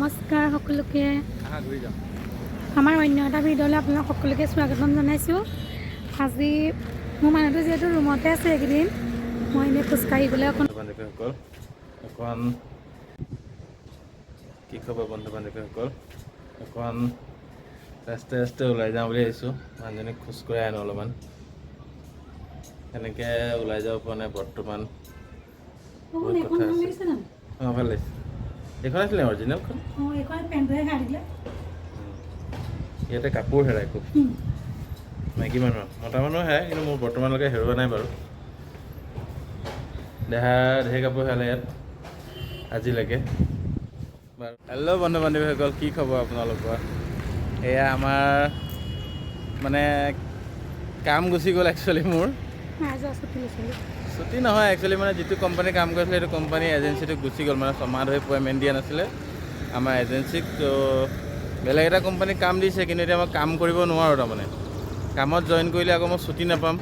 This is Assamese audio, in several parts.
নমস্কাৰ সকলোকে আমাৰ অন্য এটা ভিডিঅ'লৈ আপোনালোক সকলোকে স্বাগতম জনাইছোঁ। আজি মোৰ মানুহটো যিহেতু ৰুমতে আছে এইকেইদিন, মই এনেই খোজকাঢ়িবলৈ অকণ কি খবৰ বন্ধু বান্ধৱীসকল, অকণ ৰাস্তাই ৰাস্তাই ওলাই যাওঁ বুলি আহিছোঁ। মানুহজনীক খোজ কঢ়াই আনো অলপমান, সেনেকৈ ওলাই যাব পৰা নাই বৰ্তমান। বহুত কথা আছে। অঁ ভাল লাগিছে। এইখন আছিলে অৰিজিনেলখন। ইয়াতে কাপোৰ হেৰাই খুব, মাইকী মানুহৰ, মতা মানুহৰ হেৰাই, কিন্তু মোৰ বৰ্তমানলৈকে হেৰুৱা নাই বাৰু। ঢেৰ কাপোৰ হেৰালে ইয়াত আজিলৈকে বাৰু। হেল্ল' বন্ধু বান্ধৱীসকল, কি খবৰ আপোনালোকৰ? এয়া আমাৰ মানে কাম গুচি গ'ল একচুৱেলি মোৰ। ছুটি নহয় একচুৱেলি, মানে যিটো কোম্পানী কাম কৰিছিলে সেইটো কোম্পানী এজেঞ্চিটো গুচি গ'ল, মানে ছমাহ ধৰি পে'মেণ্ট দিয়া নাছিলে আমাৰ এজেঞ্চিক। তো বেলেগ এটা কোম্পানীক কাম দিছে, কিন্তু এতিয়া মই কাম কৰিব নোৱাৰোঁ। তাৰমানে কামত জইন কৰিলে আকৌ মই ছুটি নাপাম।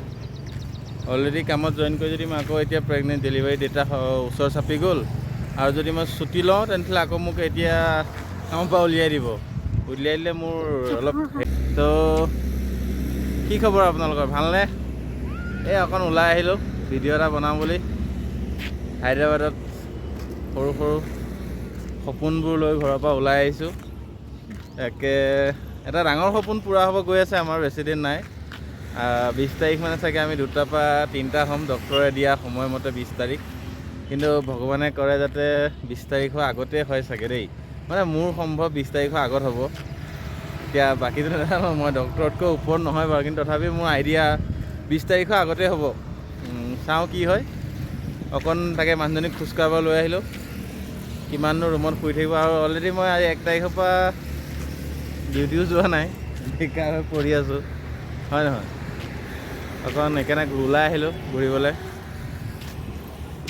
অলৰেডি কামত জইন কৰি যদি মই আকৌ এতিয়া প্ৰেগনেণ্ট ডেলিভাৰী ডেটা ওচৰ চাপি গ'ল, আৰু যদি মই ছুটি লওঁ তেনেহ'লে আকৌ মোক এতিয়া কামৰ পৰা উলিয়াই দিব। উলিয়াই দিলে মোৰ অলপ তো কি খবৰ আপোনালোকৰ, ভালনে? এই অকণ ওলাই আহিলোঁ ভিডিঅ' এটা বনাওঁ বুলি। হায়দৰাবাদত সৰু সৰু সপোনবোৰ লৈ ঘৰৰ পৰা ওলাই আহিছোঁ। একে এটা ডাঙৰ সপোন পূৰা হ'ব গৈ আছে আমাৰ, বেছিদিন নাই। 20 তাৰিখ মানে চাগে আমি 2টাৰ পৰা 3টা হ'ম, ডক্টৰে দিয়া সময়মতে 20 তাৰিখ। কিন্তু ভগৱানে কৰে যাতে 20 তাৰিখৰ আগতেই হয় চাগে দেই, মানে মোৰ সম্ভৱ 20 তাৰিখৰ আগত হ'ব। এতিয়া বাকীটো নাজানো, মই ডক্টৰতকৈ ওপৰত নহয় বাৰু, কিন্তু তথাপি মোৰ আইডিয়া 20 তাৰিখৰ আগতে হ'ব। চাওঁ কি হয়। অকণ তাকে মানুহজনীক খোজকাঢ়িব লৈ আহিলোঁ, কিমাননো ৰুমত শুই থাকিব। আৰু অলৰেডি মই আজি 1 তাৰিখৰ পৰা ডিউটিও যোৱা নাই, বেকাৰ হৈ পৰি আছোঁ, হয় নহয়? অকণ সেইকাৰণে ওলাই আহিলোঁ ঘূৰিবলৈ।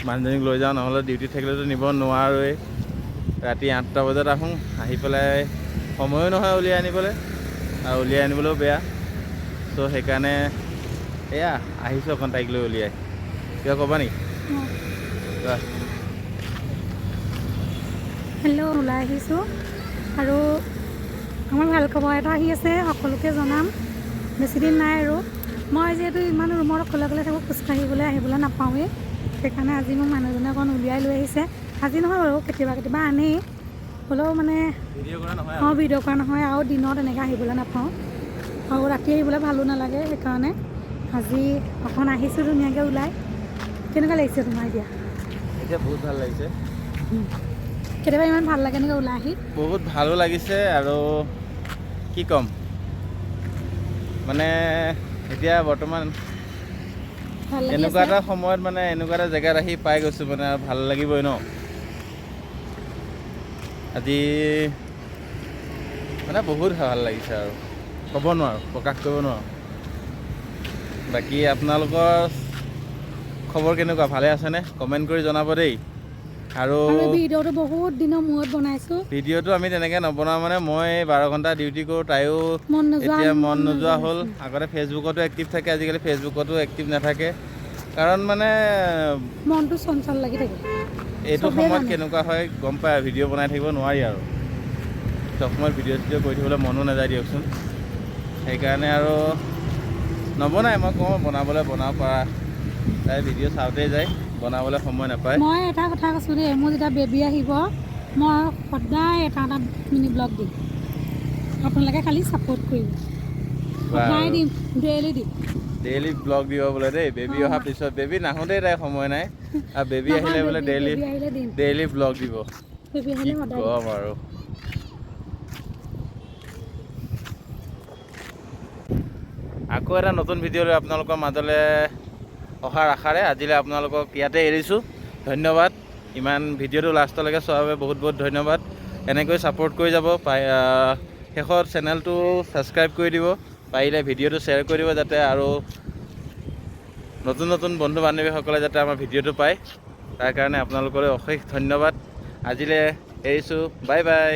মানুহজনীক লৈ যাওঁ, নহ'লে ডিউটিত থাকিলেতো নিব নোৱাৰোৱেই। ৰাতি 8টা বজাত আহোঁ, আহি পেলাই সময়ো নহয় উলিয়াই আনিবলৈ, আৰু উলিয়াই আনিবলৈও বেয়া। ত' সেইকাৰণে এয়া আহিছোঁ অকণ তাইক লৈ উলিয়াই। কিবা ক'বা নেকি? হেল্ল', ওলাই আহিছোঁ আৰু আমাৰ ভাল খবৰ এটা আহি আছে, সকলোকে জনাম। বেছিদিন নাই আৰু। মই যিহেতু ইমান ৰুমত অকলে অকলে থাকোঁ, খোজকাঢ়িবলৈ আহিবলৈ নাপাওঁৱেই, সেইকাৰণে আজি মোক মানুহজনে অকণ উলিয়াই লৈ আহিছে। আজি নহয় বাৰু, কেতিয়াবা আনেই, হ'লেও মানে ভিডিঅ' কৰা নহয় আৰু দিনত এনেকৈ আহিবলৈ নাপাওঁ, আৰু ৰাতি আহিবলৈ ভালো নালাগে। সেইকাৰণে আজি অকণ আহিছোঁ ধুনীয়াকৈ ওলাই। কেনেকুৱা লাগিছে তোমাৰ এতিয়া? এতিয়া বহুত ভাল লাগিছে। কেতিয়াবা ইমান ভাল লাগে এনেকৈ ওলাই আহি? বহুত ভালো লাগিছে, আৰু কি ক'ম, মানে এতিয়া বৰ্তমান এনেকুৱা এটা সময়ত, মানে এনেকুৱা এটা জেগাত আহি পাই গৈছোঁ, মানে ভাল লাগিবই ন। আজি মানে বহুত ভাল লাগিছে, আৰু ক'ব নোৱাৰোঁ, প্ৰকাশ কৰিব নোৱাৰোঁ। বাকী আপোনালোকৰ খবৰ কেনেকুৱা, ভালে আছেনে? কমেণ্ট কৰি জনাব দেই। আৰু ভিডিঅ'টো বহুত দিনৰ মূৰত বনাইছোঁ। ভিডিঅ'টো আমি তেনেকৈ নবনাওঁ, মানে মই 12 ঘণ্টা ডিউটি কৰোঁ, তাইও এতিয়া মন নোযোৱা হ'ল। আগতে ফেচবুকতো এক্টিভ থাকে, আজিকালি ফেচবুকতো এক্টিভ নাথাকে, কাৰণ মানে মনটো চঞ্চল লাগি থাকে। এইটো সময়ত কেনেকুৱা হয় গম পায়, ভিডিঅ' বনাই থাকিব নোৱাৰি আৰু। চব সময়ত ভিডিঅ' কৰি থাকিবলৈ মনো নাযায় দিয়কচোন। সেইকাৰণে আৰু নবনাই, মই কওঁ বনাবলৈ বনাব পাৰা, তাই ভিডিঅ' চাওঁতেই যায়, বনাবলৈ সময় নাপায়। মই এটা কথা কৈছোঁ দেই, মোৰ যেতিয়া বেবী আহিব, মই সদায় এটা মিনি ব্লগ দিম, আপোনালোকে খালি ছাপোৰ্ট কৰিব। সদায় দিম, ডেইলি ব্লগ দিব বোলে দেই। বেবী অহাৰ পিছত, বেবী নাহোঁতেই তাই সময় নাই, আৰু বেবী আহিলে বোলে ডেইলি ব্লগ দিব। কি ক'ম আৰু। আকৌ এটা নতুন ভিডিঅ' লৈ আপোনালোকৰ মাজলৈ অহাৰ আশাৰে আজিলৈ আপোনালোকক ইয়াতে এৰিছোঁ। ধন্যবাদ, ইমান ভিডিঅ'টো লাষ্টলৈকে চোৱাৰ বাবে বহুত বহুত ধন্যবাদ। এনেকৈ ছাপোৰ্ট কৰি যাব। শেষত চেনেলটো ছাবস্ক্ৰাইব কৰি দিব, পাৰিলে ভিডিঅ'টো শ্বেয়াৰ কৰি দিব, যাতে আৰু নতুন নতুন বন্ধু বান্ধৱীসকলে যাতে আমাৰ ভিডিঅ'টো পায়, তাৰ কাৰণে আপোনালোকলৈ অশেষ ধন্যবাদ। আজিলৈ এৰিছোঁ, বাই বাই।